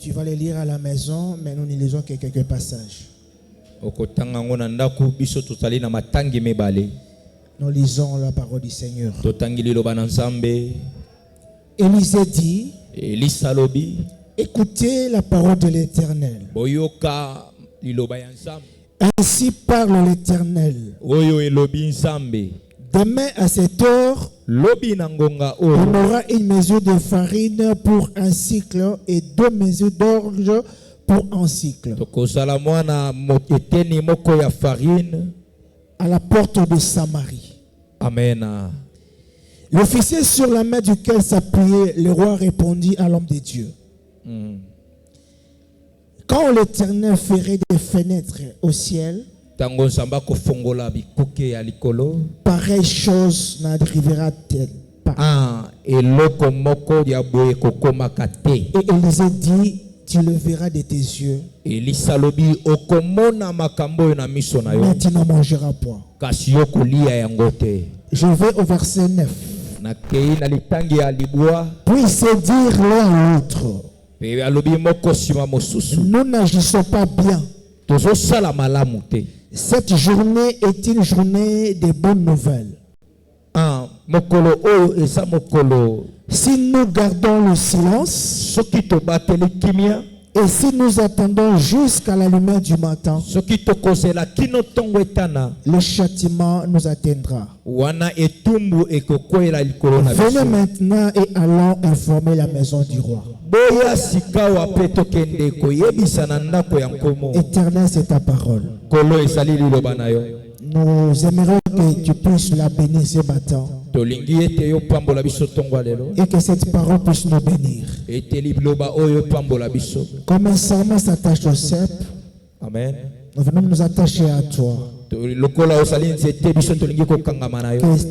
Tu vas les lire à la maison, mais nous lisons quelques passages. Nous lisons la parole du Seigneur. Élisée dit, écoutez la parole de l'Éternel. Ainsi parle l'Éternel. Demain à cette heure, on aura une mesure de farine pour un cycle et 2 mesures d'orge pour un cycle. À la porte de Samarie. Amen. L'officier sur la main duquel s'appuyait, le roi répondit à l'homme de Dieu. Quand l'Éternel ferait des fenêtres au ciel, pareille chose n'arrivera-t-elle pas? Et Élisée dit, tu le verras de tes yeux, mais tu n'en mangeras point. Je vais au verset 9. Puis se dire l'un à l'autre, nous n'agissons pas bien. Cette journée est une journée de bonnes nouvelles. Si nous gardons le silence, et si nous attendons jusqu'à la lumière du matin, le châtiment nous atteindra. Venez maintenant et allons informer la maison du roi. Éternel, c'est ta parole. Nous aimerions que tu puisses la bénir ce matin. Et que cette parole puisse nous bénir. Comme un serment s'attache au cep, amen. Nous venons nous attacher à toi. Que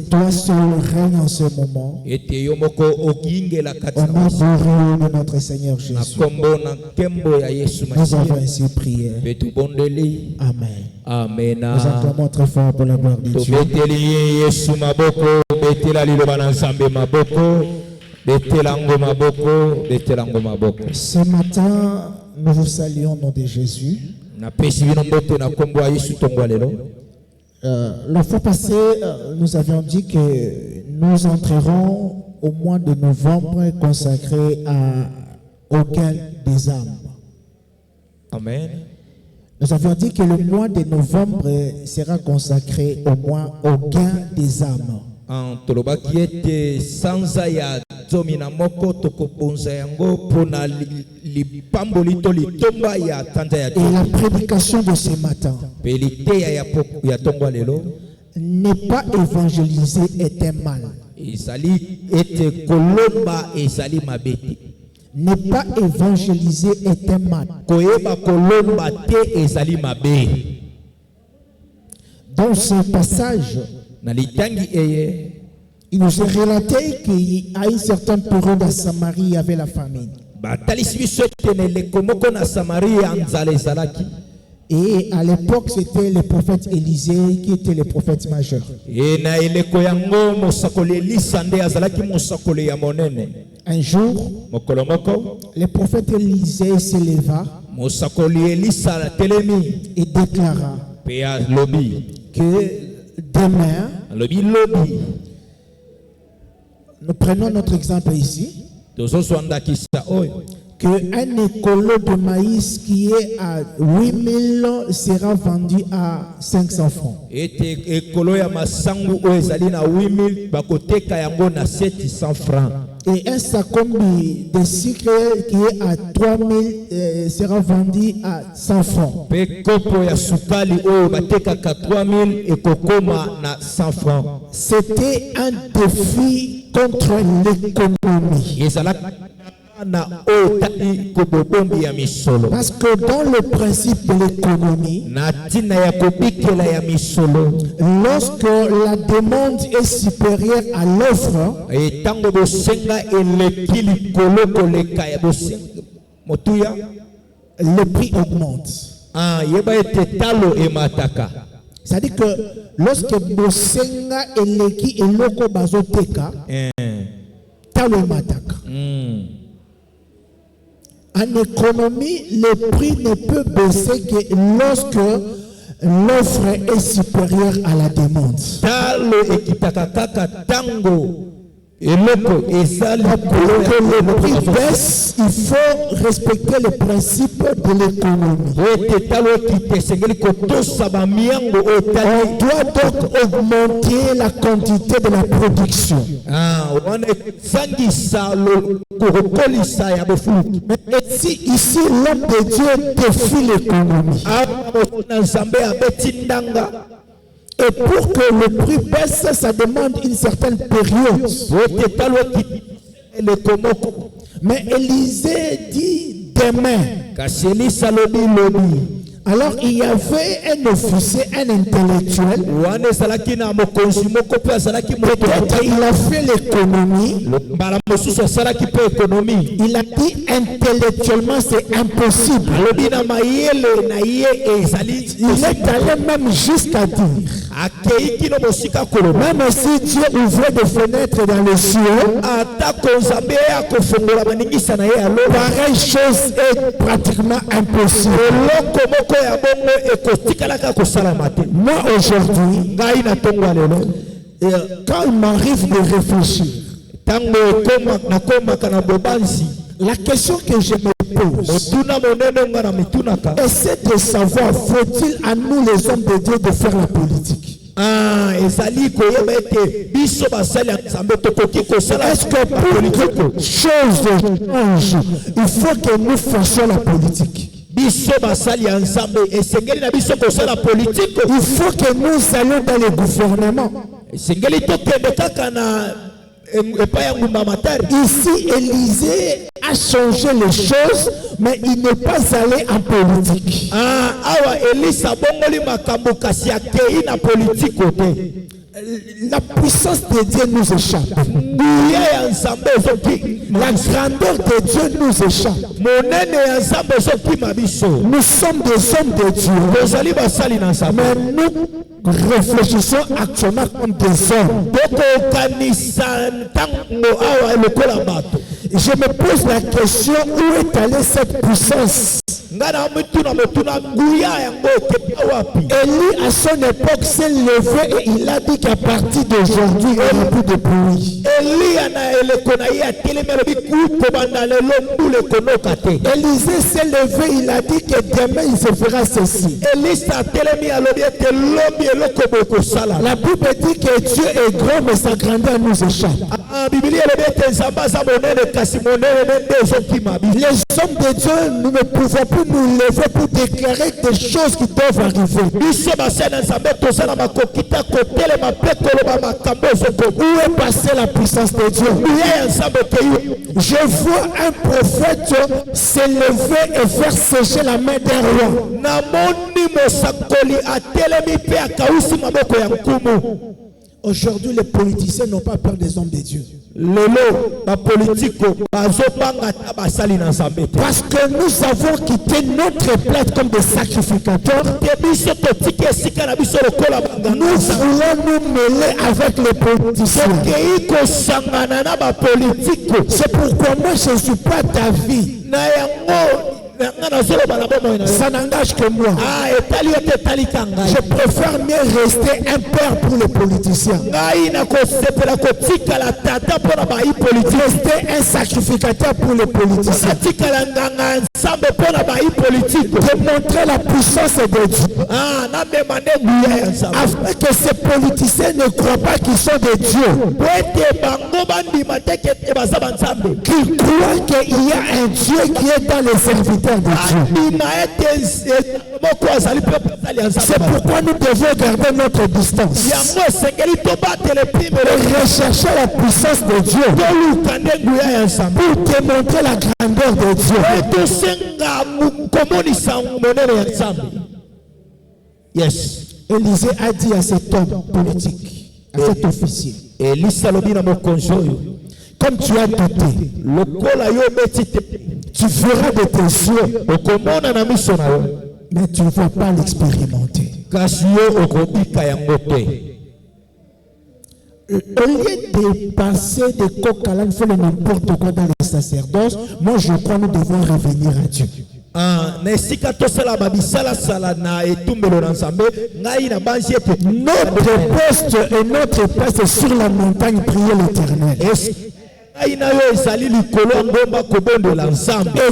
toi seul règne en ce moment. Au nom de notre Seigneur Jésus. Nous avons ainsi prié. Amen. Amen. Nous acclamons très fort pour la gloire de Dieu. Ce matin, nous vous saluons au nom de Jésus. La fois passée, nous avions dit que nous entrerons au mois de novembre consacré au gain des âmes. Amen. Nous avions dit que le mois de novembre sera consacré au gain des âmes. Et la prédication de ce matin, n'est pas évangéliser était mal. Ne pas évangéliser était mal. Dans ce passage, il nous est relaté qu'à une certaine période à Samarie, il y avait la famine. Et à l'époque, c'était le prophète Élisée qui était le prophète majeur. Un jour, le prophète Élisée s'éleva et déclara que demain, nous prenons notre exemple ici, qu'un écolo de maïs qui est à 8000 sera vendu à 500 francs. Et un sacombi de sucre qui est à 3000 sera vendu à 100 francs. C'était un défi contre l'économie. Parce que dans le principe de l'économie, lorsque la demande est supérieure à l'offre, le prix augmente. C'est-à-dire que lorsque Bosenga et Leki et Loko Bazoteka, Talo Mataka. En économie, le prix ne peut baisser que lorsque l'offre est supérieure à la demande. Pour que le prix baisse, il faut respecter le principe de l'économie. On doit donc augmenter la quantité de la production. Mais ici, l'homme de Dieu défie l'économie. Et pour que le prix baisse, ça demande une certaine période. Mais Élisée dit demain. Alors il y avait un officier, un intellectuel. Peut-être il a fait l'économie. Il a dit intellectuellement c'est impossible. Il est allé même jusqu'à dire, même si Dieu ouvrait des fenêtres dans les cieux, pareille chose est pratiquement impossible. Moi aujourd'hui, quand il m'arrive de réfléchir, la question que je me pose, c'est de savoir, faut-il à nous les hommes de Dieu de faire la politique? Est-ce que pour quelque chose change, il faut que nous fassions la politique? Il faut que nous allions dans le gouvernement. Ici, Élisée a changé les choses, mais il n'est pas allé en politique. La puissance de Dieu nous échappe. La grandeur de Dieu nous échappe. Nous sommes des hommes de Dieu. Mais nous réfléchissons actuellement comme des hommes. Je me pose la question, où est allée cette puissance? Élie à son époque s'est levé et il a dit qu'à partir d'aujourd'hui il n'y aura plus de pluie. Élisée s'est levé, il a dit que demain il se fera ceci. La Bible dit que Dieu est grand mais sa grandeur nous échappe. Les hommes de Dieu, nous ne pouvons plus nous lever pour déclarer des choses qui doivent arriver. Où est passée la puissance de Dieu? Je vois un prophète s'élever et faire sécher la main d'un roi. Aujourd'hui, les politiciens n'ont pas peur des hommes de Dieu. Parce que nous avons quitté notre place comme des sacrificateurs. Nous voulons nous mêler avec les politiciens. C'est pourquoi moi je ne suis pas d'avis. Ça n'engage que moi. Je préfère mieux rester un père pour les politiciens. Rester un sacrificateur pour les politiciens. Démontrer la puissance de Dieu. Afin que ces politiciens ne croient pas qu'ils sont des dieux. Qu'ils croient qu'il y a un Dieu qui est dans les serviteurs de Dieu. C'est pourquoi nous devons garder notre distance et rechercher la puissance de Dieu pour démontrer la grandeur de Dieu. Yes. Élisée a dit à cet homme politique, à cet officier, comme tu as douté, tu feras de tes yeux, mais tu ne vas pas l'expérimenter. au lieu de passer des coq à l'âne, faire n'importe quoi dans les sacerdoces, moi je crois que nous devons revenir à Dieu. Notre poste et notre place sur la montagne, prier l'Éternel. Et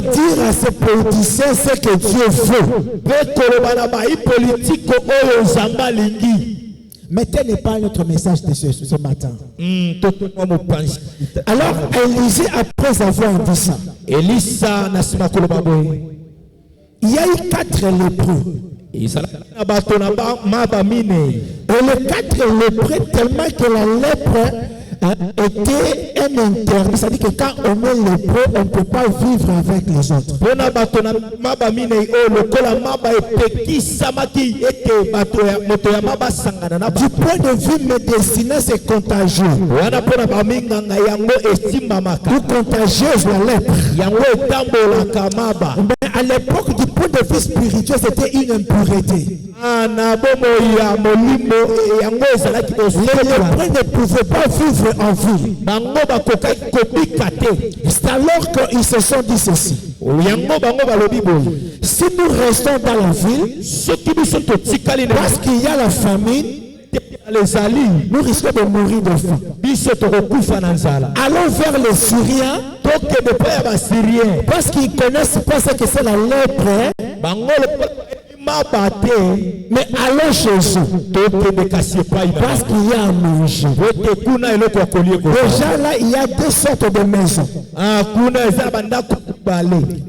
dire à ces politiciens ce que Dieu veut. Mais tel n'est pas notre message de ce matin. Alors, Élisée, après avoir dit ça, il y a eu 4 lépreux. Et les 4 lépreux, tellement que la lèpre était un interdit. C'est-à-dire que quand on est lépreux, on ne peut pas vivre avec les autres. Du point de vue médicinal, c'est contagieux. Ou contagieuse la lèpre. Mais à l'époque, du point de vue spirituel, c'était une impureté. Les lépreux ne pouvaient pas vivre en ville. C'est alors qu'ils se sont dit ceci. Si nous restons dans la ville, parce qu'il y a la famine, nous risquons de mourir de faim. Allons vers les Syriens, parce qu'ils ne connaissent pas ce que c'est la lèpre. Mais allons chez eux, parce qu'il y a à manger. Déjà là, il y a 2 sortes de maisons.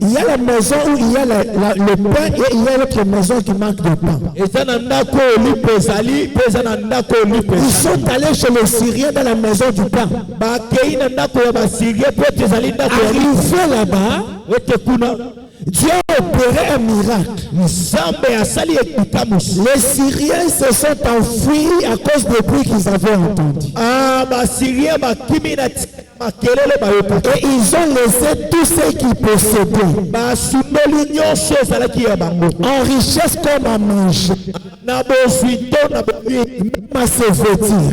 Il y a la maison où il y a le pain et il y a l'autre maison qui manque de pain. Ils sont allés chez les Syriens dans la maison du pain. Arrivé là-bas, Dieu a opéré un miracle. Les Syriens se sont enfuis à cause des bruits qu'ils avaient entendus. Et ils ont laissé tous ceux qui possédaient en richesse comme à manger, même à se vêtir.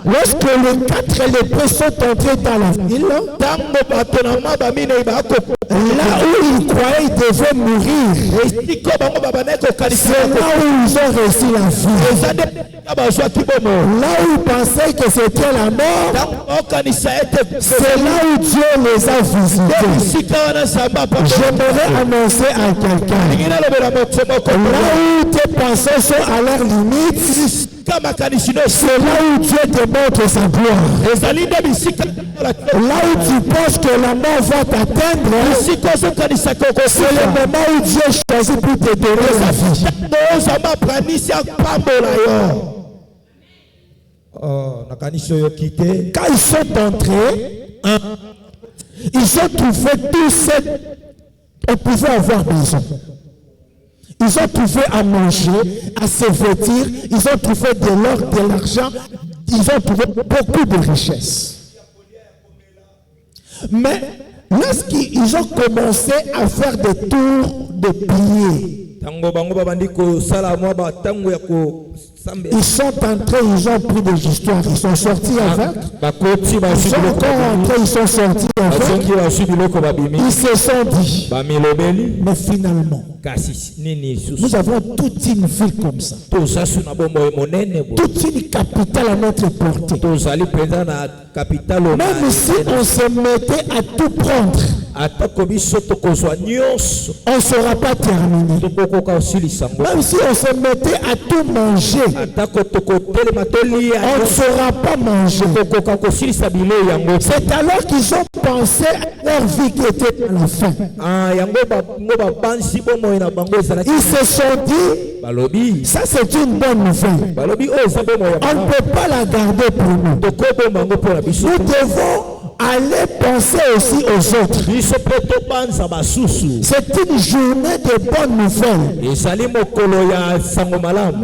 Lorsque les 4 lépreux sont entrés dans la ville, là où ils croyaient qu'ils devaient mourir, c'est là où ils ont reçu la vie. Là où ils pensaient que c'était la mort, c'est là où Dieu les a visités. J'aimerais annoncer à quelqu'un, là où tes pensées sont à leur limite, c'est là où Dieu te montre sa gloire. Là où tu penses que la mort va t'atteindre, c'est le moment où Dieu choisit pour te donner la vie. Quand ils sont entrés, ils ont trouvé tout ce qu'on pouvait avoir besoin. Ils ont trouvé à manger, à se vêtir, ils ont trouvé de l'or, de l'argent, ils ont trouvé beaucoup de richesses. Mais lorsqu'ils ont commencé à faire des tours de pieds, ils sont entrés, ils ont pris des histoires, ils sont sortis avec. Ils sont encore entrés, ils sont sortis avec. Ils se sont dit, mais finalement, nous avons toute une ville comme ça. Toute une capitale à notre portée. Même si on se mettait à tout prendre, on ne sera pas terminé. Même si on se mettait à tout manger, on ne saura pas manger. C'est alors qu'ils ont pensé à leur vie qui était à la fin. Ils se sont dit, ça c'est une bonne nouvelle. On ne peut pas la garder pour nous. Nous devons aller penser aussi aux autres. C'est une journée de bonnes nouvelles.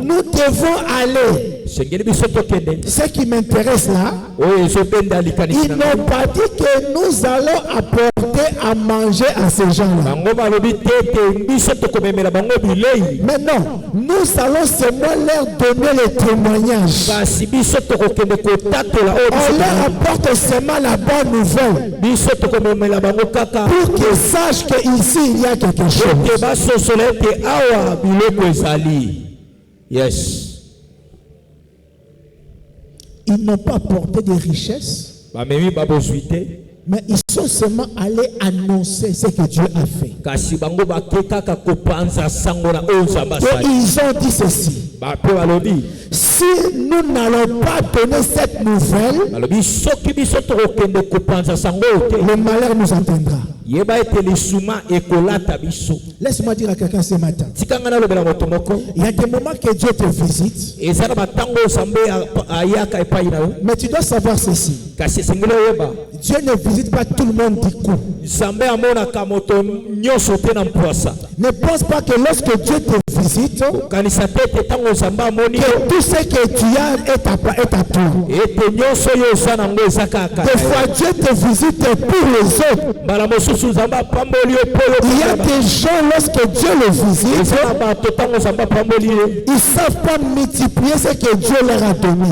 Nous devons aller Ce qui m'intéresse là, ils n'ont pas dit que nous allons apporter à manger à ces gens-là. Mais non, nous allons seulement leur donner le témoignage. On leur apporte seulement la bonne nouvelle pour qu'ils sachent qu'ici il y a quelque chose. Yes. Ils n'ont pas apporté de richesses, mais ils sont seulement allés annoncer ce que Dieu a fait. Et ils ont dit ceci: si nous n'allons pas donner cette nouvelle, le malheur nous atteindra. Laisse-moi dire à quelqu'un ce matin, il y a des moments que Dieu te visite, mais tu dois savoir ceci: Dieu ne visite pas tout le monde du coup. Ne pense pas que lorsque Dieu te visite, que tout ce que tu as est à toi. Des fois Dieu te visite pour les autres. Il y a des gens, lorsque Dieu les visite, ils ne savent pas multiplier ce que Dieu leur a donné.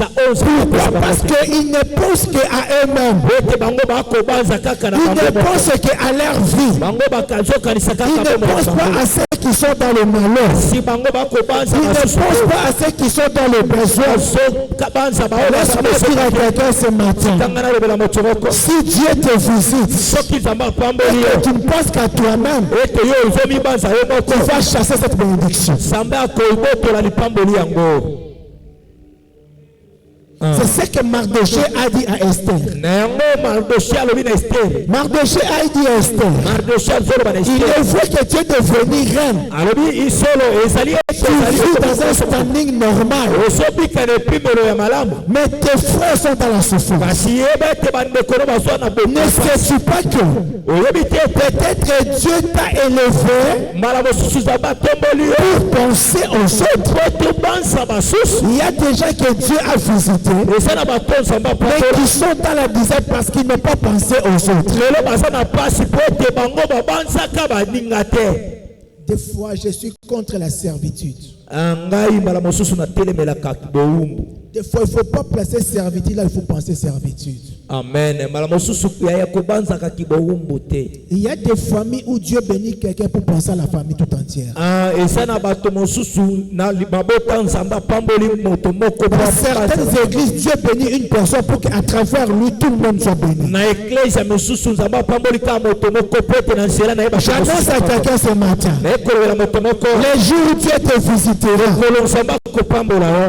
Pourquoi? Parce qu'ils ne pensent qu'à eux-mêmes. Ils ne pensent qu'à leur vie. Ils ne pensent pas à ceux qui sont dans le malheur. Ils ne pensent pas à ceux qui sont dans le besoin. Laisse-moi dire à quelqu'un ce matin, si Dieu te visite et que tu ne penses qu'à toi-même, tu vas chasser cette bénédiction. C'est ce que Mardoché a dit à Esther. Mardoché a dit à Esther, il est vrai que tu es devenue reine. Tu vis dans un standing normal, mais tes frères sont dans la souffrance. Ne sais-tu pas que peut-être Dieu t'a élevé pour penser aux autres? Il y a des gens que Dieu a visités, mais qui sont dans la disette parce qu'ils n'ont pas pensé aux autres. Des fois, je suis contre la servitude. Des fois, il ne faut pas placer servitude là, il faut penser servitude. Amen. Il y a des familles où Dieu bénit quelqu'un pour penser à la famille tout entière. Dans certaines églises, Dieu bénit une personne pour qu'à travers lui, tout le monde soit béni. J'annonce à quelqu'un ce matin, les jours où Dieu te visitera,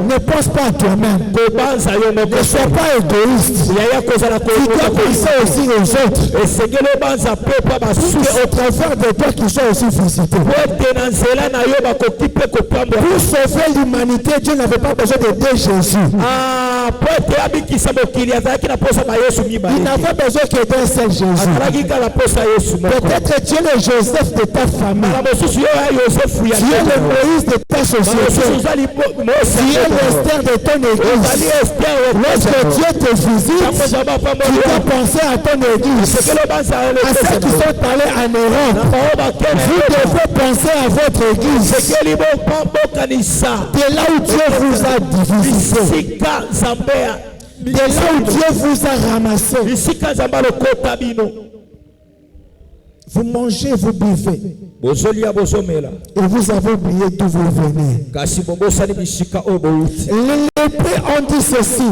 ne pense pas à toi-même. Ne sois pas égoïste. Tu dois penser aussi aux autres. Pour qu'au travers de toi qui soient aussi visités. Pour sauver l'humanité, Dieu n'avait pas besoin d'aider Jésus. Il n'avait besoin que d'un seul Jésus. Peut-être tu es le Joseph de ta famille. Tu es le Moïse de ta société. Tu es l'Esther de ton église. Lorsque Dieu te visite, tu dois penser à ton église, à ceux qui sont allés en Europe. Vous devez penser à votre église. C'est là où Dieu vous a divisé. C'est là où Dieu vous a ramassé. Vous mangez, vous buvez. Et vous avez oublié d'où vous venez. Les lépreux ont dit ceci.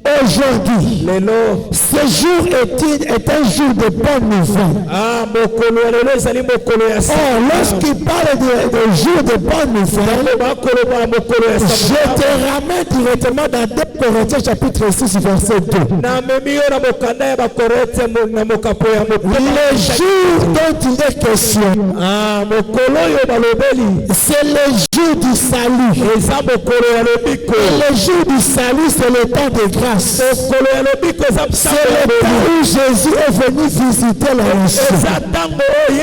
Aujourd'hui, ce jour est un jour de bonne nouvelle. Oh, lorsqu'il parle de jour de bonne nouvelle, je te ramène directement dans 2 Corinthiens chapitre 6 verset 2. Le jour dont il est question, c'est le jour jour du salut. Et le jour du salut, c'est le temps de grâce. C'est le temps où Jésus est venu visiter la nation.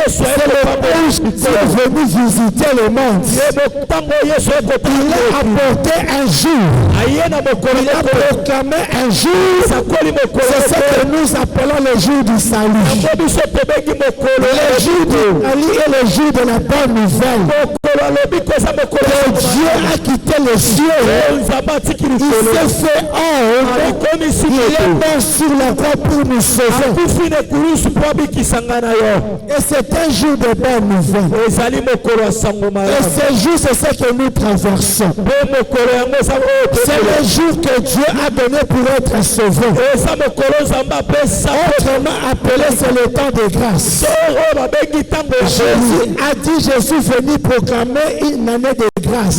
C'est le temps où Jésus est venu visiter le monde. Il a apporté un jour. Il a proclamé un jour. C'est ce que nous appelons le jour du salut. Le jour du salut est le jour de la bonne nouvelle. Dieu a quitté le ciel. Il s'est fait homme. Il est mort sur la croix pour nous sauver. Et c'est un jour de bonne nouvelle. Et ce jour, c'est ce que nous traversons. C'est le jour que Dieu a donné pour être sauvé. Autrement appelé, c'est le temps de grâce. Jésus a dit, je suis venu proclamer une année de grâce.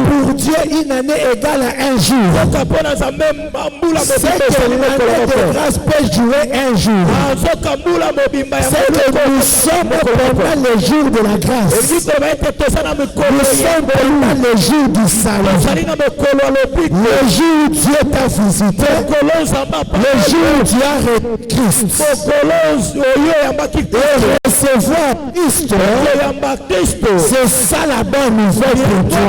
Pour Dieu, une année égale à un jour. C'est que l'année de grâce peut jouer un jour. C'est que nous sommes pendant le jour de la grâce. Nous sommes pendant le jour du salut. Le jour où Dieu t'a visité. Le jour où Dieu a reçu Christ. Et recevoir Christ, c'est ça la bonne nouvelle pour toi.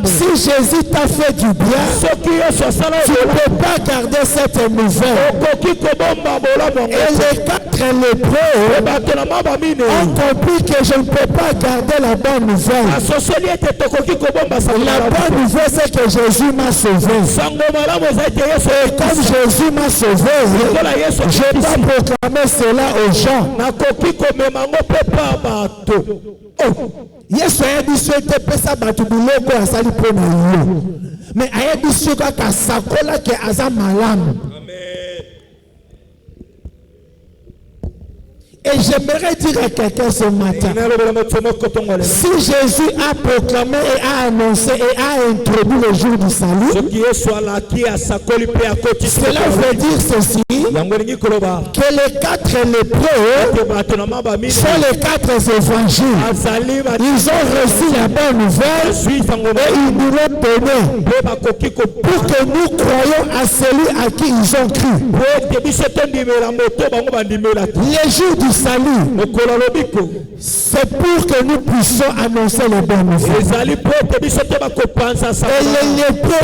Si Jésus t'a fait du bien, tu ne peux pas garder cette nouvelle. Et les 4 lépreux ont compris que je ne peux pas garder la bonne nouvelle. La bonne nouvelle, c'est que Jésus m'a sauvé. Et comme Jésus m'a sauvé, je dois proclamer cela aux gens. Yesu ayebisi ete pesa bato biloko asali mpona yo, mais ayebisi kaka asakola ke aza malamu. Et j'aimerais dire à quelqu'un ce matin, si Jésus a proclamé et a annoncé et a introduit le jour du salut, cela veut dire ceci, que les 4 lépreux sont les 4 évangiles. Ils ont reçu la bonne nouvelle et ils nous l'ont donné pour que nous croyions à celui à qui ils ont cru. Les jours du salut, c'est pour que nous puissions annoncer les bonnes nouvelles. Et les lépreux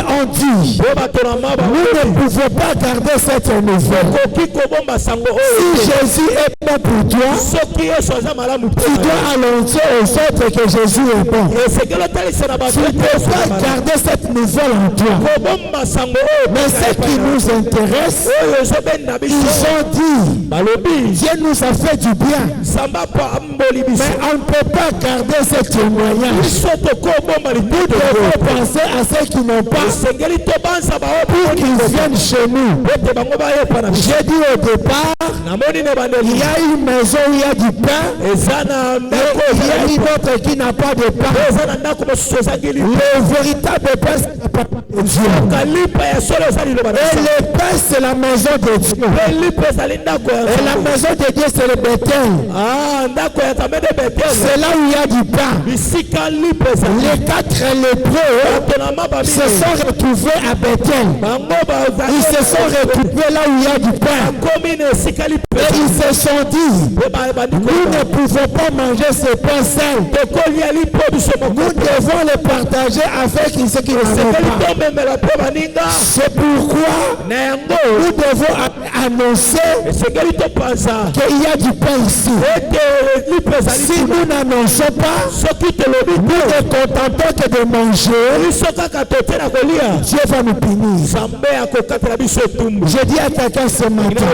ont dit, nous ne pouvons pas garder cette nouvelle. Si Jésus est bon pour toi, tu dois annoncer aux autres que Jésus est bon. Tu ne peux pas garder cette nouvelle en toi. Mais ce qui nous intéresse, ils ont dit, Dieu nous a fait du bien. Mais on ne peut pas garder ce témoignage. Nous devons penser à ceux qui n'ont pas pour qu'ils viennent chez nous. J'ai dit au départ, il y a une maison où il y a du pain, et il y a une autre qui n'a pas de pain. Le véritable pain, c'est la parole de Dieu. Et le pain, c'est la maison de Dieu. Et la maison de Dieu, c'est le Bethel. C'est là où il y a du pain. Les 4 lépreux se sont retrouvés à Bethel. Ils se sont retrouvés là où il y a du pain. Et ils se sont dit, nous ne pouvons pas manger ce pain seul. Nous devons le partager avec ceux qui ne savent pas. C'est pourquoi nous devons annoncer qu'il y a du pain ici. Si nous n'annonçons pas, nous ne contentons que de manger, Dieu va nous punir. Je dis à quelqu'un ce matin,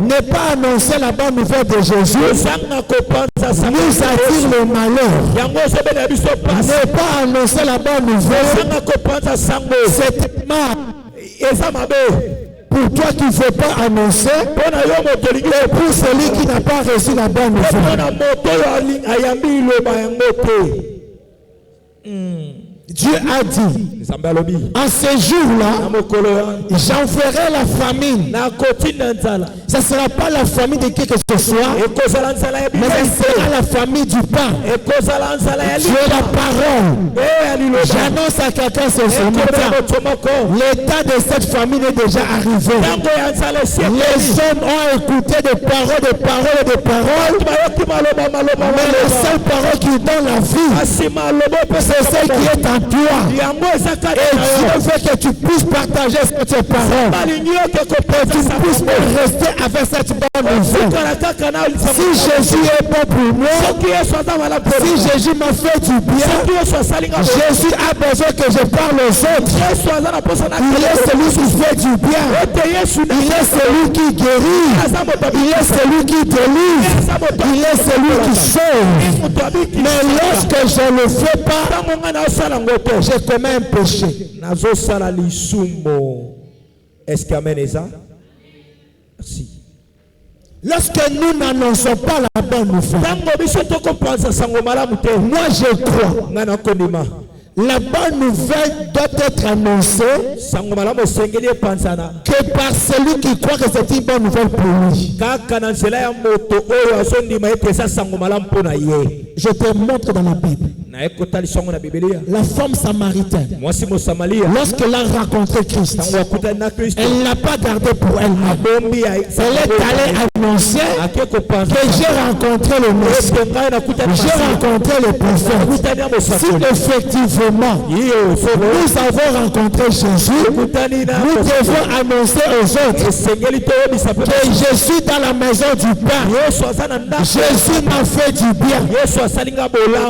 ne pas annoncer la bonne nouvelle de Jésus nous attire le malheur. Ne pas annoncer la bonne nouvelle, c'est tellement pour toi qui ne veux pas annoncer, et pour celui qui n'a pas reçu la bonne nouvelle. Dieu a dit, en ce jour-là, j'enverrai la famine. Ce ne sera pas la famille de qui que ce soit, mais ce sera la famille du pain. Dieu la parole. J'annonce à quelqu'un ce matin, l'état de cette famille est déjà arrivé. Les hommes ont écouté des paroles, mais la seule parole qui donne la vie, c'est celle qui est en toi. Et Dieu veut que tu puisses partager cette parole, que tu puisses rester avec cette bonne nouvelle. Si Jésus est bon pour moi, si Jésus m'a fait du bien, Jésus a besoin que je parle aux autres. Il est celui qui fait du bien, il est celui qui guérit, il est celui qui délivre, il est celui qui sauve. Mais lorsque je ne le fais pas, je commets un péché. Est-ce qu'amen ça? Merci. Lorsque nous n'annonçons pas la bonne nouvelle, moi je crois, la bonne nouvelle doit être annoncée que par celui qui croit que c'est une bonne nouvelle pour lui. Je te montre dans la Bible. La femme samaritaine, lorsqu'elle a rencontré Christ, elle ne l'a pas gardé pour elle-même. Elle est allée annoncer que j'ai rencontré le Messie, j'ai rencontré le prophète. Si effectivement nous avons rencontré Jésus, nous devons annoncer aux autres que je suis dans la maison du Père. Jésus m'a fait du bien.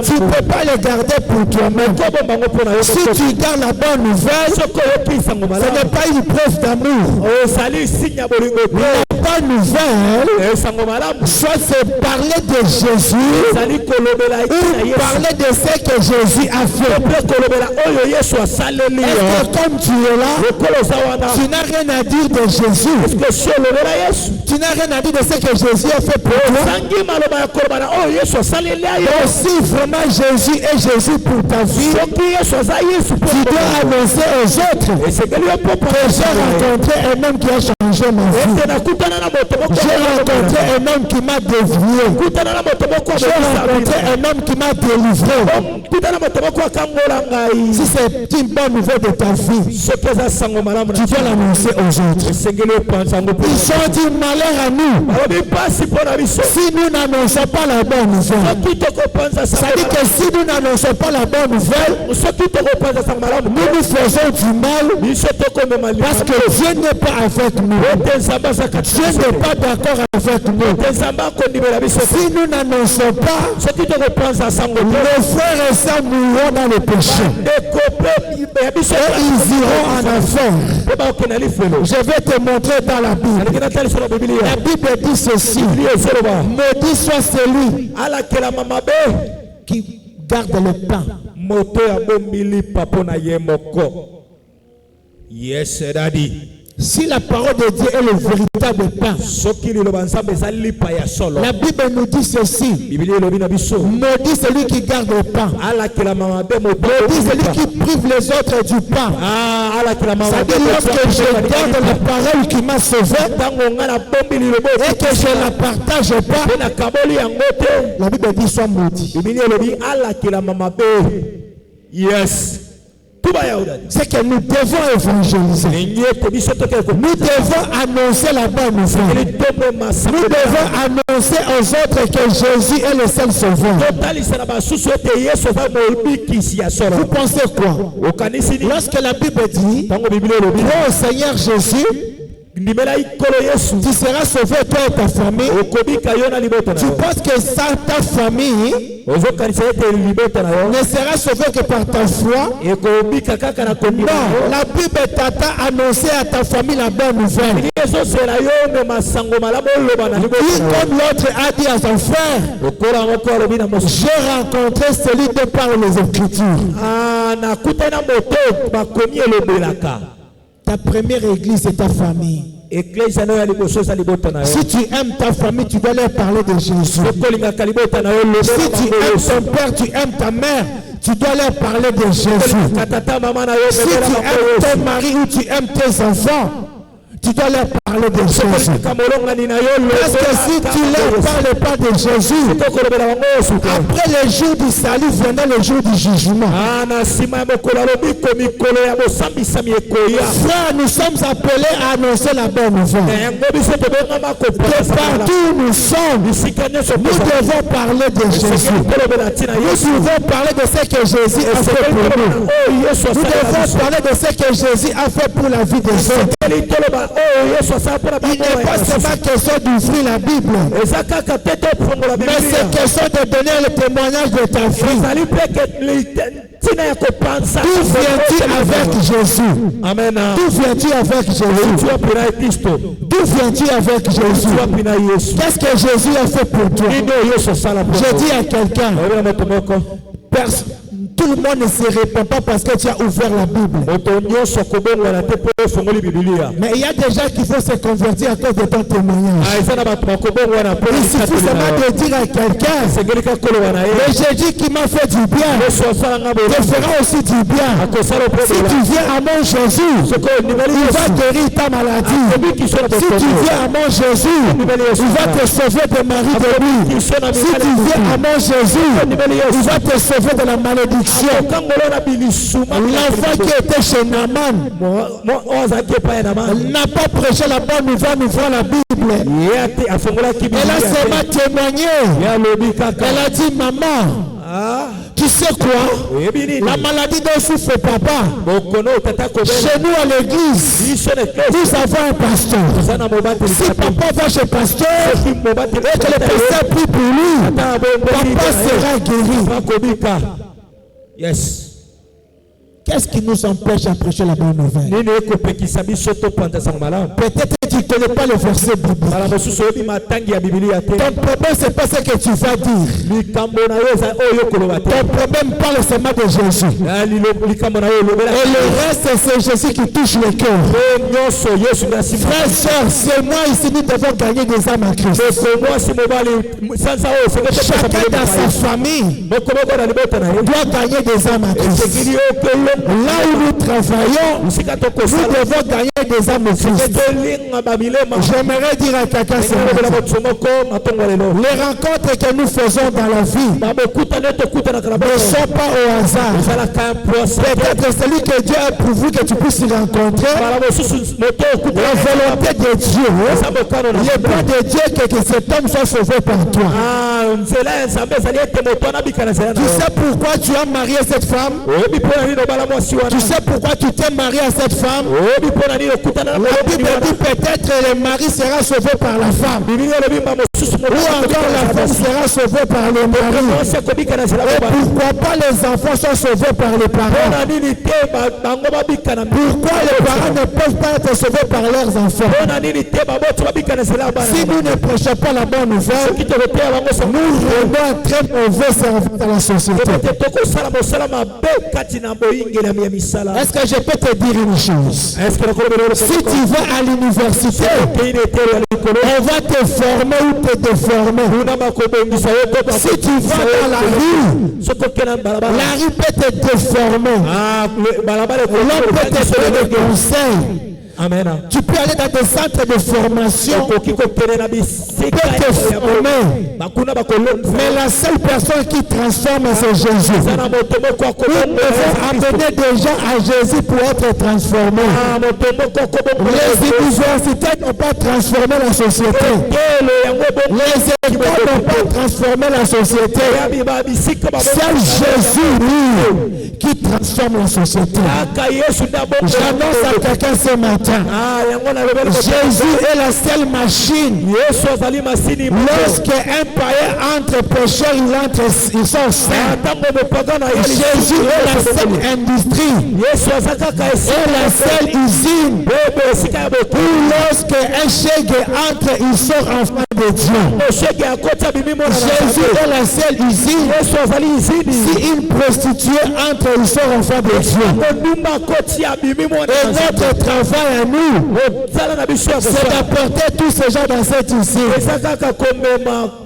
Tu ne peux pas le garder pour toi-même. Si tu gardes la bonne nouvelle, ce n'est pas une preuve d'amour. La bonne nouvelle, soit c'est parler de Jésus ou parler de ce que Jésus a fait. Est-ce que comme tu es là, tu n'as rien à dire de Jésus? Tu n'as rien à dire de ce que Jésus a fait pour toi? Donc si vraiment Jésus est Jésus pour ta vie, tu dois annoncer aux autres que j'ai rencontré un homme qui a changé ma vie. J'ai rencontré un homme qui m'a dévié. J'ai rencontré un homme qui m'a délivré. Si c'est une bonne nouvelle de ta vie, tu dois l'annoncer aux autres. Ils ont dit malheur à nous si nous n'annonçons pas la bonne nouvelle. Ça dit que si nous n'annonçons pas la bonne nouvelle, nous nous faisons du mal parce que Dieu n'est pas avec nous. Dieu n'est pas d'accord avec nous. Si nous n'annonçons pas, nos frères et sœurs mourront dans le péché. Et ils iront en enfer. Je vais te montrer dans la Bible. La Bible dit ceci: maudit soit celui qui garde le pain. Yes, daddy. Si la parole de Dieu est le véritable pain, la Bible nous dit ceci: maudit celui qui garde le pain, maudit celui qui prive les autres du pain. Ça dit lorsque je garde la parole qui m'a sauvé et que je ne la partage pas, la Bible dit sois maudit. Yes. C'est que nous devons évangéliser. Nous devons annoncer la bonne nouvelle. Nous devons annoncer aux autres que Jésus est le seul sauveur. Vous pensez quoi? Lorsque la Bible dit crois au Seigneur Jésus, tu seras sauvé toi et ta famille. Tu penses que ça, ta famille ne sera sauvée que par ta foi? Non, la Bible t'attend à annoncer à ta famille la bonne nouvelle. Dis comme l'autre a dit à son frère: j'ai rencontré celui de par les Écritures. Ta première église, c'est ta famille. Si tu aimes ta famille, tu dois leur parler de Jésus. Si tu aimes ton père, tu aimes ta mère, tu dois leur parler de Jésus. Si tu aimes ton mari ou tu aimes tes enfants, tu dois leur parler de Jésus. Parce que si tu ne leur parles pas de Jésus, après le jour du salut viendra le jour du jugement. Frère, nous sommes appelés à annoncer la bonne nouvelle. Que partout où nous sommes, nous devons parler de Jésus. Nous devons parler de ce que Jésus a fait pour nous. Nous devons parler de ce que Jésus a fait pour la vie des autres. Il n'est pas seulement question d'ouvrir la Bible, mais c'est question de donner le témoignage de ta vie. D'où viens-tu avec Jésus? Amen. D'où viens-tu avec Jésus? D'où viens-tu avec Jésus? Qu'est-ce que Jésus a fait pour toi? Je dis à quelqu'un, tout le monde ne se répand pas parce que tu as ouvert la Bible. Mais il y a des gens qui vont se convertir à cause de ton témoignage. Il suffit seulement de dire à quelqu'un, le Jésus qui m'a fait du bien te fera aussi du bien. Si tu viens à mon Jésus, il va guérir ta maladie. Si tu viens à mon Jésus, il va te sauver de mari de lui. Si tu viens à mon Jésus, il va te sauver de la malédiction. L'enfant qui était chez Naaman n'a pas prêché la bonne nouvelle ouvrant la Bible. Elle a seulement témoigné. Elle a dit, maman, tu sais quoi? La maladie dont souffre papa, chez nous à l'église, nous avons un pasteur. Si papa va chez le pasteur et que le pasteur prie pour lui, papa sera guéri. Yes. Qu'est-ce qui nous empêche à prêcher la bonne nouvelle? Peut-être que tu ne connais pas le verset biblique. Ton problème, c'est pas ce que tu vas dire. Ton problème parle seulement de Jésus. Et le reste, c'est Jésus qui touche le cœur. Frères, sœurs, c'est moi ici, nous devons gagner des âmes à Christ. Chacun dans sa famille doit gagner des âmes à Christ. Là où nous travaillons, nous devons gagner des âmes au Christ. J'aimerais dire à quelqu'un les rencontres que nous faisons dans la vie ne sont pas au hasard. Peut-être celui que Dieu a pourvu que tu puisses rencontrer, la volonté de Dieu, le plan de Dieu que cet homme soit sauvé par toi. Tu sais pourquoi tu as marié cette femme? Tu sais pourquoi tu t'es marié à cette femme? La Bible dit peut-être le mari sera sauvé par la femme. Ou encore la femme sera sauvée par le mari. Et pourquoi pas les enfants sont sauvés par les parents? Pourquoi les parents ne peuvent pas être sauvés par leurs enfants? Si nous ne prêchons pas la bonne nouvelle, nous rendons un très mauvais service à la société. Est-ce que je peux te dire une chose? Si tu vas à l'université, on va te former ou te déformer. Si tu vas dans la rue peut te déformer. L'homme peut te donner des conseils. Amen. Tu peux aller dans des centres de formation pour te former. Mais la seule personne qui transforme, c'est Jésus. Nous devons amener des gens à Jésus pour être transformés. Les universités n'ont pas transformé la société. Les écoles n'ont pas transformé la société. C'est Jésus, lui, qui transforme la société. J'annonce à quelqu'un ce matin. temps. Jésus est la seule machine. Lorsqu'un païen entre pécheur, il sort saint. Jésus est la seule industrie. Et la seule usine. Où lorsqu'un chèque entre, il sort enfant de Dieu. Jésus est la seule usine. Si une prostituée entre, il sort enfant de Dieu. Et notre travail à nous, c'est d'apporter tous ces gens dans cette usine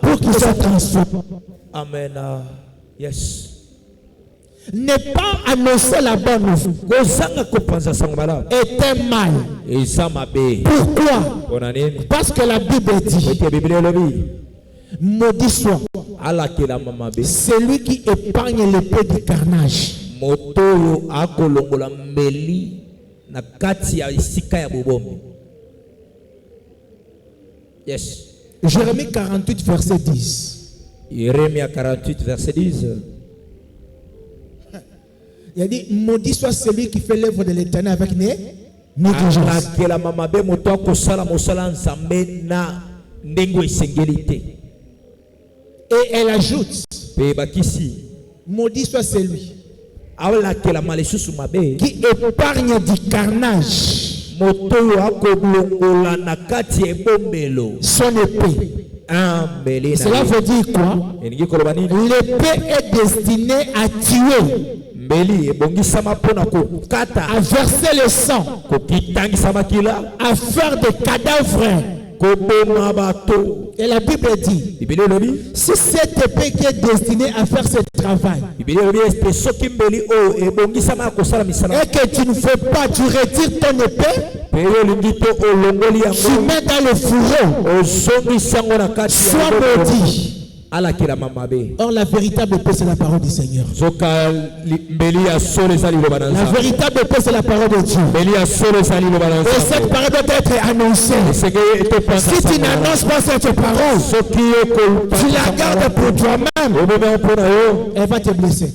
pour qu'ils soient transformés. Amen. Yes. Ne pas annoncer la bonne nouvelle est un mal. Pourquoi? Parce que la Bible dit, maudit soit celui qui épargne l'épée du carnage. Yes. Jérémie 48, verset 10. Jérémie 48, verset 10. Il a dit, maudit soit celui qui fait l'œuvre de l'Éternel avec négligence. Et elle ajoute, maudit soit celui qui épargne du carnage son épée. Cela veut dire quoi? L'épée est destinée à tuer, à verser le sang, à faire des cadavres. Et la Bible dit, si cette épée qui est destinée à faire ce travail, et que tu ne fais pas, tu retires ton épée, tu mets dans le fourreau, sois maudit. Or la véritable épée c'est la parole du Seigneur. La véritable épée c'est la parole de Dieu. Et cette parole doit être annoncée. Si tu n'annonces pas cette parole, tu la gardes pour toi-même, elle va te blesser.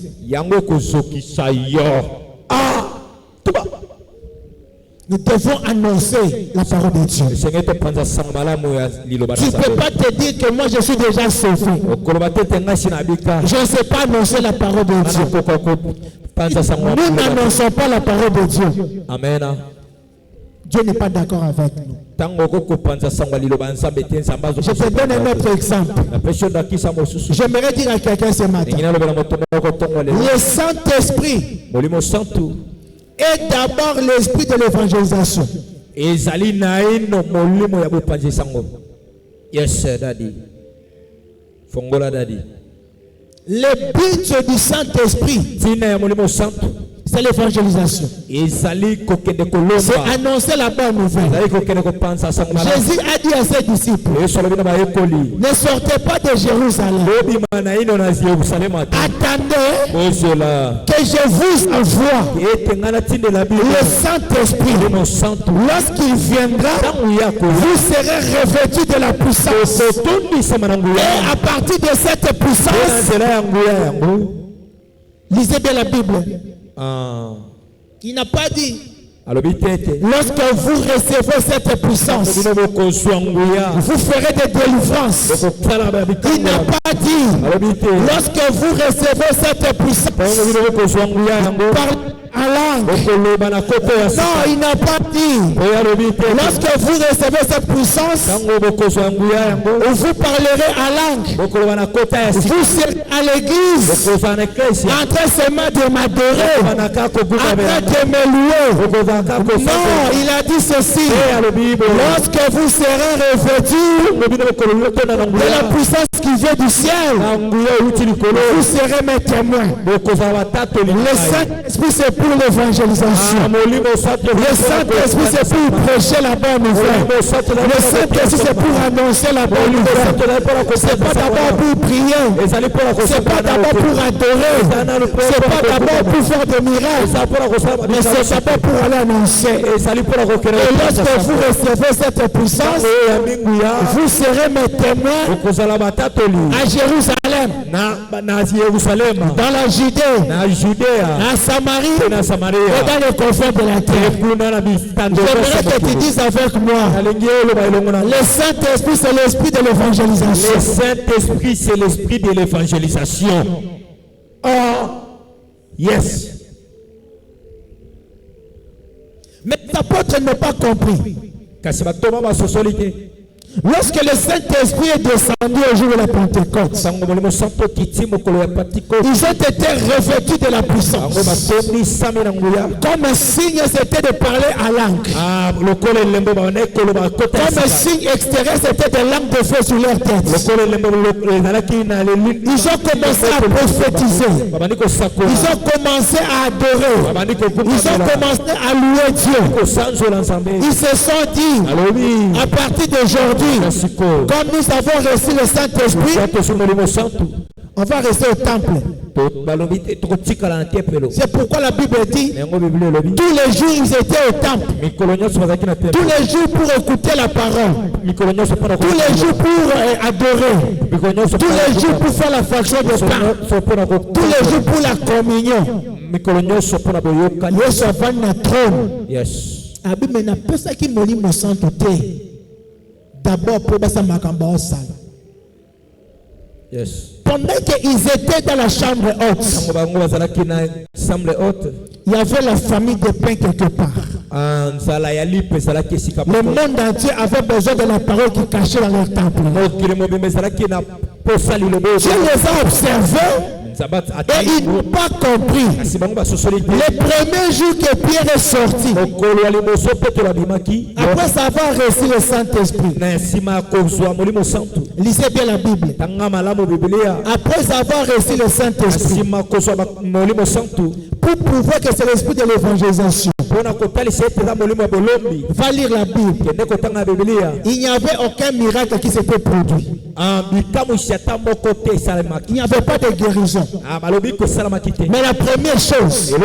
Nous devons annoncer la parole de Dieu. Tu ne peux pas te dire que moi je suis déjà sauvé. Je ne sais pas annoncer la parole de Dieu. Nous n'annonçons pas la parole de Dieu. Amen. Dieu n'est pas d'accord avec nous. Je te donne un autre exemple. J'aimerais dire à quelqu'un ce matin, le Saint-Esprit est d'abord l'esprit de l'évangélisation. Yes, daddy. Fongola daddy. Le but du Saint-Esprit, c'est l'évangélisation. C'est annoncer la bonne nouvelle. Jésus a dit à ses disciples, ne sortez pas de Jérusalem. Attendez que je vous envoie le Saint-Esprit. Lorsqu'il viendra, vous serez revêtus de la puissance. Et à partir de cette puissance, lisez bien la Bible. Il n'a pas dit lorsque vous recevez cette puissance, vous ferez des délivrances. Il n'a pas dit lorsque vous recevez cette puissance, en langue. Non, il n'a pas dit lorsque vous recevez cette puissance, vous parlerez en langue. Vous serez à l'église en train seulement de m'adorer, en train de me louer. Non, il a dit ceci, lorsque vous serez revêtus de la puissance qui vient du ciel, vous serez mes témoins. Le Saint-Esprit c'est pour l'évangélisation. Le Saint-Esprit c'est pour prêcher la bonne nouvelle. Le Saint-Esprit c'est pour annoncer la bonne nouvelle. C'est pas d'abord pour prier. C'est pas d'abord pour adorer. C'est pas d'abord pour faire des miracles. Mais c'est d'abord pour aller annoncer. Et lorsque vous recevez cette puissance, vous serez mes témoins à Jérusalem, dans la Judée, à Samarie, dans les confins de la terre. J'aimerais que tu dises avec moi, le Saint-Esprit, c'est l'esprit de l'évangélisation. Le Saint-Esprit, c'est l'esprit de l'évangélisation. Oh, yes. Mais les apôtres n'ont pas compris. Lorsque le Saint-Esprit est descendu au jour de la Pentecôte, ils ont été revêtus de la puissance. Comme un signe, c'était de parler à langue. Comme un signe extérieur, c'était des langues de feu sur leur tête. Ils ont commencé à prophétiser. Ils ont commencé à adorer. Ils ont commencé à louer Dieu. Ils se sont dit, à partir d'aujourd'hui, comme nous avons reçu le Saint-Esprit, on va rester au temple. C'est pourquoi la Bible dit, tous les jours ils étaient au temple. Tous les jours pour écouter la parole. Tous les jours pour adorer. Tous les jours pour faire la fraction de pain. Tous les jours pour la communion. Yes. D'abord pour basa makamba osala. Yes. Pendant qu'ils étaient dans la chambre haute, il y avait la famille de pain quelque part. Le monde entier avait besoin de la parole qui cachait dans leur temple. Dieu les a observés. Et ils n'ont pas compris. Le premier jour que Pierre est sorti, après avoir reçu le Saint-Esprit, lisez bien la Bible. Après avoir reçu le Saint-Esprit, pour prouver que c'est l'esprit de l'évangélisation, va lire la Bible. Il n'y avait aucun miracle qui s'était produit. Il n'y avait pas de guérison. Mais la première chose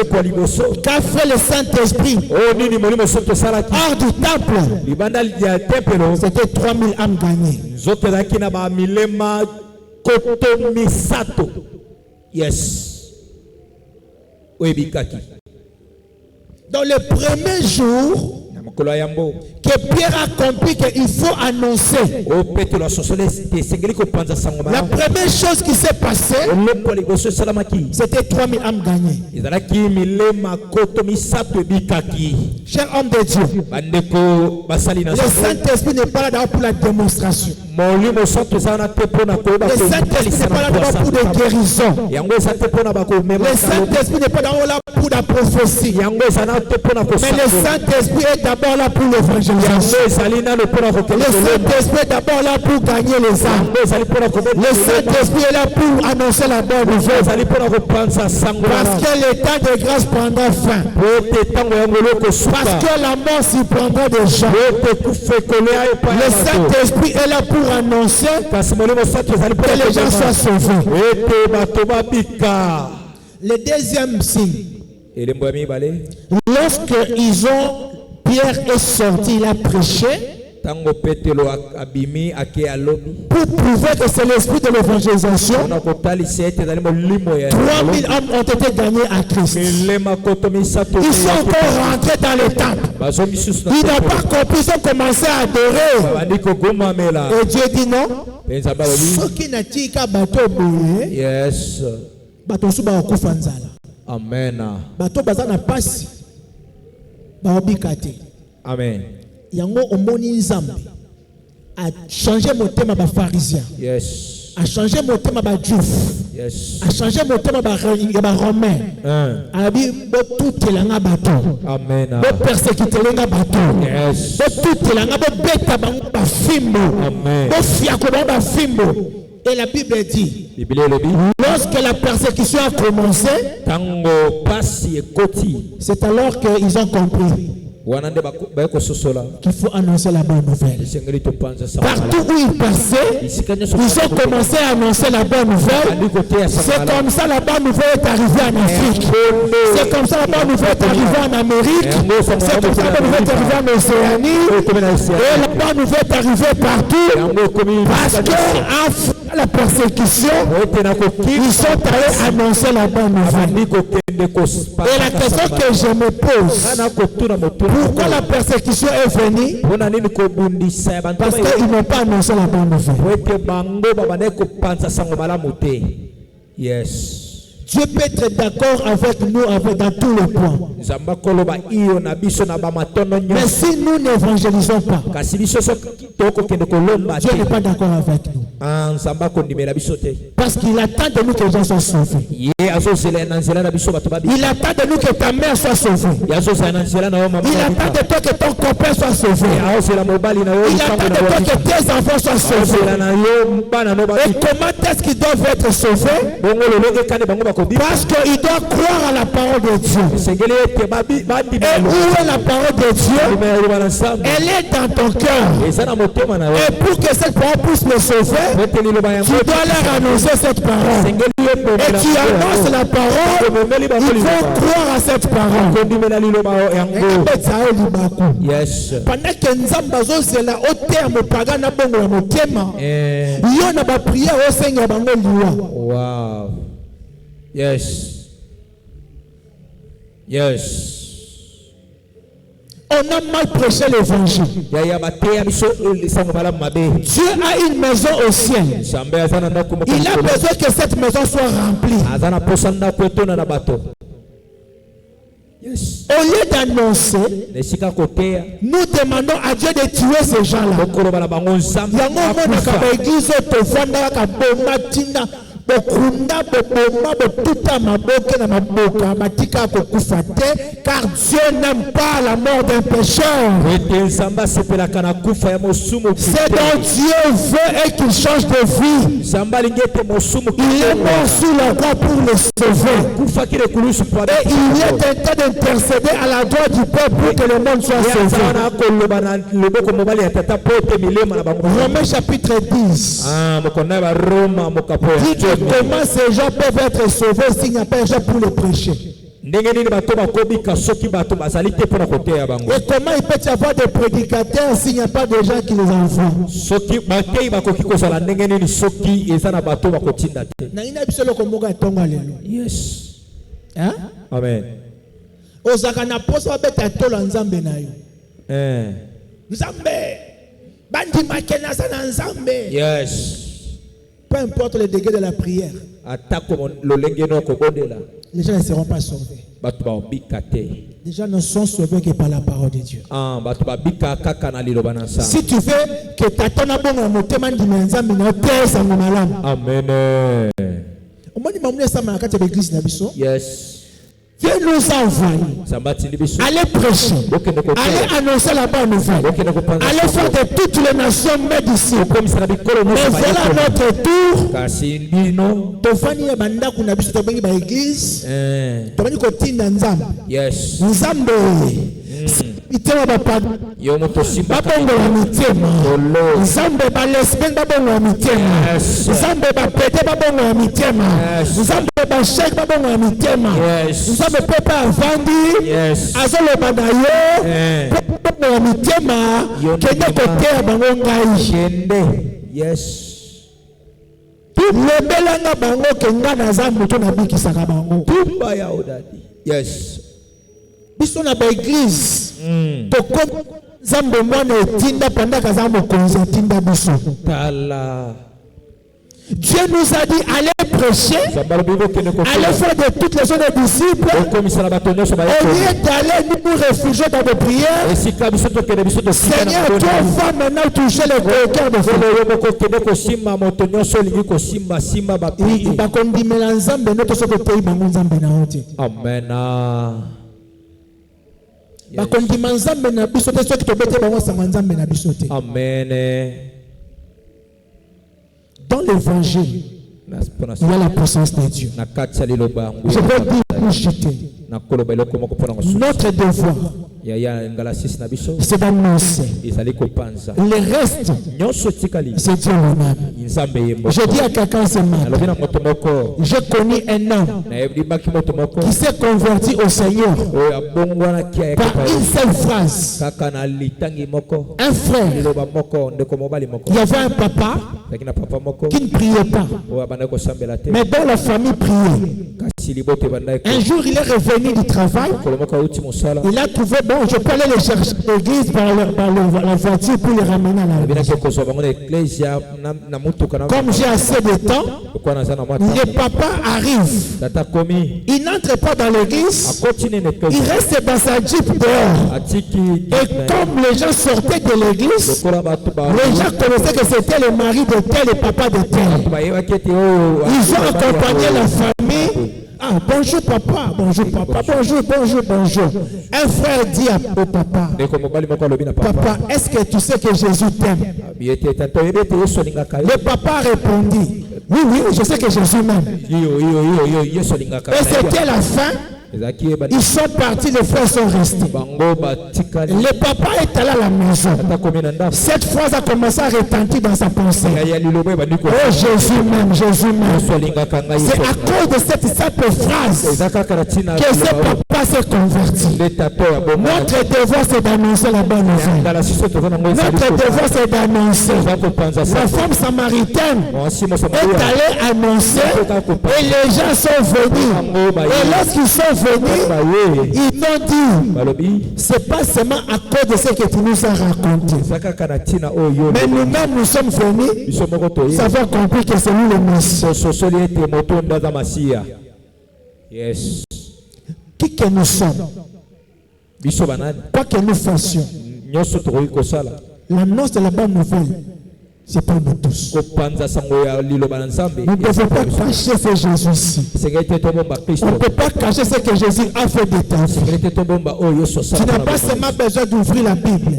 qu'a fait le Saint-Esprit hors du temple, c'était 3000 âmes gagnées. Yes. Dans le premier jour que Pierre a compris qu'il faut annoncer, la première chose qui s'est passée, c'était 3000 âmes gagnées. Cher homme de Dieu, le Saint-Esprit n'est pas là pour la démonstration. Le Saint-Esprit n'est pas là pour des guérisons. Le Saint-Esprit n'est pas là pour la prophétie. Mais le Saint-Esprit est d'abord là pour l'évangélisation. Le Saint-Esprit est d'abord là pour gagner les âmes. Le Saint-Esprit est là pour annoncer la bonne nouvelle. Parce que l'état de grâce prendra fin. Parce que la mort s'y prendra des gens. Le Saint-Esprit est là pour annoncer que les gens soient sauvés. Le deuxième signe, lorsque Pierre est sorti, il a prêché pour prouver que c'est l'esprit de l'évangélisation. 3000 hommes ont été gagnés à Christ. Ils sont encore rentrés dans le temple. Ils n'ont pas compris, ils ont commencé à adorer. Et Dieu dit non. Ceux qui n'ont pas bateau, yes. bateau sous bakufa nzala. Amen. Bateau bazana passe. Baobikate. Amen. Yango omoni nzambe a changé mon thème à pharisien. Yes. A changé mon thème à juif. Yes. A changé mon thème à romain. A dit tout est là bateau. Amen. Bo persécuter là bateau. Yes. Bo tout est là bo beta ba fimbo. Amen. Bo fiako ba fimbo. Et la Bible dit, lorsque la persécution a commencé, c'est alors qu'ils ont compris qu'il faut annoncer la bonne nouvelle. Partout où ils passaient, ils ont commencé à annoncer la bonne nouvelle. C'est comme ça la bonne nouvelle est arrivée en Afrique. C'est comme ça la bonne nouvelle est arrivée en Amérique. C'est comme ça la bonne nouvelle est arrivée en Océanie. Et la bonne nouvelle est arrivée partout. Parce que la persécution, ils sont allés annoncer la bonne nouvelle. Et la question que je me pose, pourquoi la persécution est venue? Parce qu'ils n'ont pas annoncé la bonne nouvelle. Yes. Dieu peut être d'accord avec nous dans tous les points. Mais si nous n'évangélisons pas, Dieu n'est pas d'accord avec nous. Parce qu'il attend de nous que les gens soient sauvés. Il attend de nous que ta mère soit sauvée. Il attend de toi que ton copain soit sauvé. Il attend de toi que tes enfants soient sauvés. Et comment est-ce qu'ils doivent être sauvés? Parce qu'il doit croire à la parole de Dieu. Et où est la parole de Dieu? Elle est dans ton cœur. Et pour que cette parole puisse le sauver, tu dois leur annoncer cette parole. Et tu annonces la parole, ils vont croire à cette parole. Yes. Pendant que Nzamba zozela au terme pagana bongo ya motema, yo na ba prière au Seigneur bango liwa. Wow. Yes. Yes. On a mal prêché l'évangile. Dieu a une maison au ciel. Il a besoin que cette maison soit remplie. Yes. Au lieu d'annoncer, nous demandons à Dieu de tuer ces gens-là. Car Dieu n'aime pas la mort d'un pécheur. C'est donc Dieu veut et qu'il change de vie. Il est mort sur la croix pour le sauver. Et il est en train d'intercéder à la droite du peuple pour que le monde soit sauvé. Romains chapitre 10. Dit que comment ces gens peuvent être sauvés s'il n'y a pas un gens pour le prêcher? Et comment il peut y avoir des prédicateurs s'il n'y a pas de gens qui les envoient? Yes. Hein? Amen. Yes. Peu importe le degré de la prière, les gens ne seront pas sauvés. Les gens ne sont sauvés que par la parole de Dieu. Si tu veux que ta tonne yes. Dieu nous a envoyés. Allez prêcher. Allez annoncer la bonne nouvelle. Allez faire de toutes les nations mes disciples. Mais voilà notre tour. Yes. Itema bapadu babongo ya mitema nzambe balesben babongo ya mitema nzambe bapete babongo ya mitema nzambe bashek babongo ya mitema nzambe pepe avandi azoloba na yo babongo ya mitema kende koteya bango ngai. Yes. Lobelanga bango ke nga naza moto nabikisaka bango. Yes. Biso na ba église to comme Nzambe mwana etinda pendant que Nzambe mokonzi etinda biso. Dieu nous a dit allez prêcher, allez faire de toutes les choses des disciples. Au lieu d'aller nous réfugier dans des prières, Seigneur, toi va maintenant toucher le cœur de Amen. Amen. Dans l'évangile, il y a la puissance de Dieu. Je vais dire pour jeter. Notre devoir, c'est d'annoncer. Le reste, c'est Dieu lui-même. Je dis à quelqu'un ce matin, j'ai connu un homme qui s'est converti au Seigneur par une seule phrase. Un frère, il y avait un papa qui ne priait pas, mais dont la famille priait. Un jour, il est revenu du travail. Il a trouvé, bon, je peux aller les chercher à l'église par la voiture pour les ramener à la maison. Comme j'ai assez de temps, le papa arrive. Il n'entre pas dans l'église. Il reste dans sa jeep dehors. Et comme les gens sortaient de l'église, les gens connaissaient que c'était le mari de tel et papa de tel. Ils ont accompagné la famille. Ah, bonjour papa, bonjour papa, bonjour, bonjour, bonjour. Un frère dit au papa, papa, est-ce que tu sais que Jésus t'aime? Le papa répondit, oui, oui, je sais que Jésus m'aime. Et c'était la fin. Ils sont partis, les frères sont restés. Le papa est allé à la maison. Cette phrase a commencé à retentir dans sa pensée. Oh, Jésus m'aime, Jésus m'aime. C'est à cause de cette simple phrase que ce papa s'est converti. Notre devoir c'est d'annoncer la bonne nouvelle. Notre devoir c'est d'annoncer. La femme samaritaine est allée annoncer et les gens sont venus. Et lorsqu'ils sont venus, ils m'ont dit, c'est pas seulement à cause de ce que tu nous as raconté, mais nous-mêmes nous sommes venus savoir compris que c'est nous le Messie. Yes. Qui que nous sommes, quoi que nous fassions, l'annonce de la bonne nouvelle, c'est pour nous tous. Nous ne devons pas cacher ce Jésus-ci. On ne peut pas cacher ce que Jésus a fait de ta vie. Tu n'as pas seulement besoin d'ouvrir la Bible.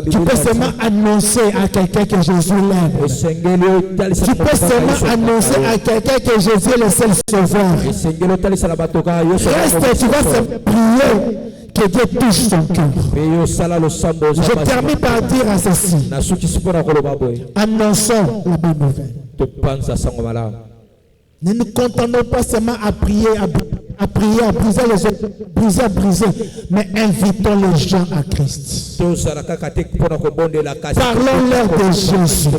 Tu peux seulement annoncer à quelqu'un que Jésus l'aime. Tu peux seulement annoncer à quelqu'un que Jésus est le seul sauveur. Reste, tu vas se prier. Que Dieu touche son cœur. Je termine par dire à ceci. Annonçons la bonne nouvelle. Ne nous contentons pas seulement à prier, à briser les autres, à briser, mais invitons les gens à Christ. Parlons-leur de Jésus.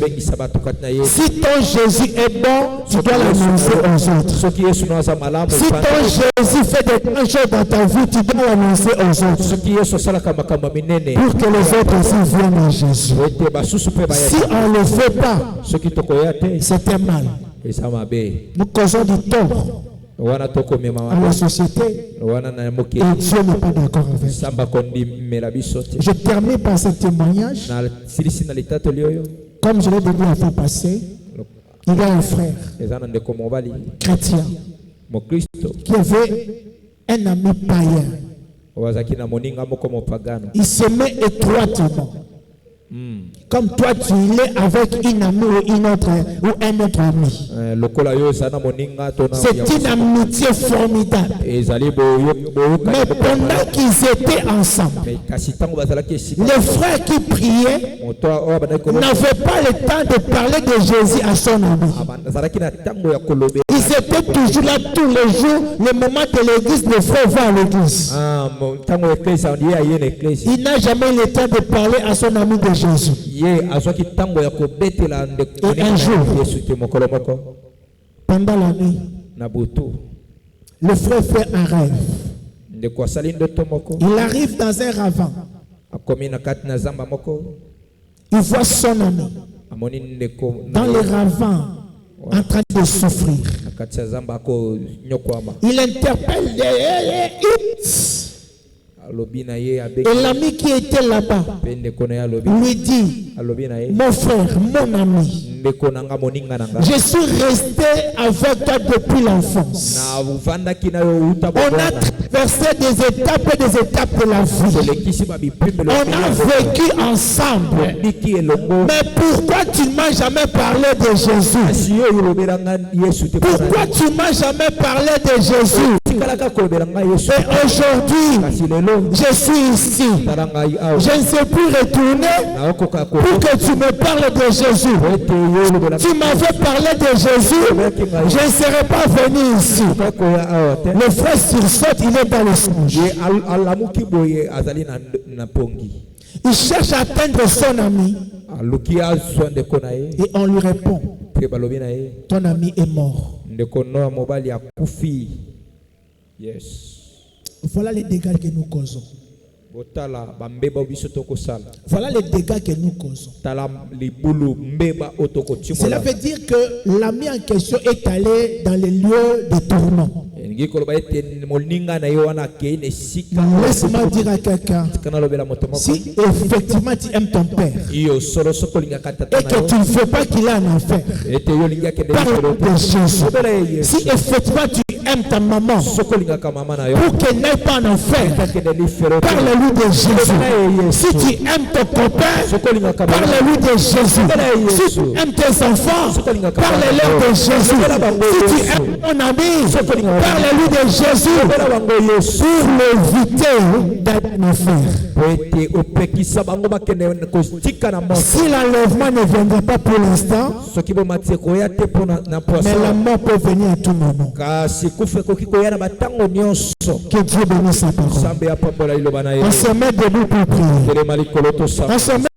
Si ton Jésus est bon, tu dois l'annoncer aux autres. Si ton Jésus fait des grandes choses dans ta vie, tu dois l'annoncer aux autres. Pour que les autres aussi viennent à Jésus. Si on ne le fait pas, c'est un mal. Nous causons du tort à la société et Dieu n'est pas d'accord avec nous. Je termine par ce témoignage. Comme je l'ai dit la fois passée, il y a un frère chrétien qui avait un ami païen. Il s'aimait étroitement. Comme toi tu es avec une amie ou une autre ou un autre ami. C'est une amitié formidable. Mais pendant qu'ils étaient ensemble, le frère qui priait n'avait pas le temps de parler de Jésus à son ami. Ils étaient toujours là tous les jours. Le moment de l'église, le frère va à l'église. Il n'a jamais le temps de parler à son ami de Jésus. Et un jour, pendant la nuit, le frère fait un rêve. Il arrive dans un ravin. Il voit son ami dans le ravin en train de souffrir. Il interpelle et l'ami qui était là-bas lui dit, mon frère, mon ami, je suis resté avec toi depuis l'enfance. On a traversé des étapes de la vie. On a vécu ensemble. Mais pourquoi tu ne m'as jamais parlé de Jésus? Pourquoi tu ne m'as jamais parlé de Jésus? Et aujourd'hui, je suis ici. Je ne sais plus retourner pour que tu me parles de Jésus. Tu m'avais parlé de Jésus, je ne serais pas venu ici. Le frère sursaute, il est dans le songe. Il cherche à atteindre son ami. Et on lui répond, ton ami est mort. Voilà les dégâts que nous causons. Voilà les dégâts que nous causons. Cela veut dire que l'ami en question est allé dans les lieux de tourment. Laisse-moi dire à quelqu'un, si effectivement tu aimes ton père et que tu ne veux pas qu'il ait un enfer, parle de Jésus. Si effectivement tu aimes ta maman pour qu'elle n'aille pas en enfer, parle-lui de Jésus. Si tu aimes ton copain, parle-lui de Jésus. Si tu aimes tes enfants, parle-leur de Jésus. Si tu aimes ton ami, parle-lui de Jésus pour l'éviter d'être en enfer. Si l'enlèvement ne viendra pas pour l'instant, mais la mort peut venir à tout moment. Que Dieu bénisse sa parole. On se met debout pour prier. On se met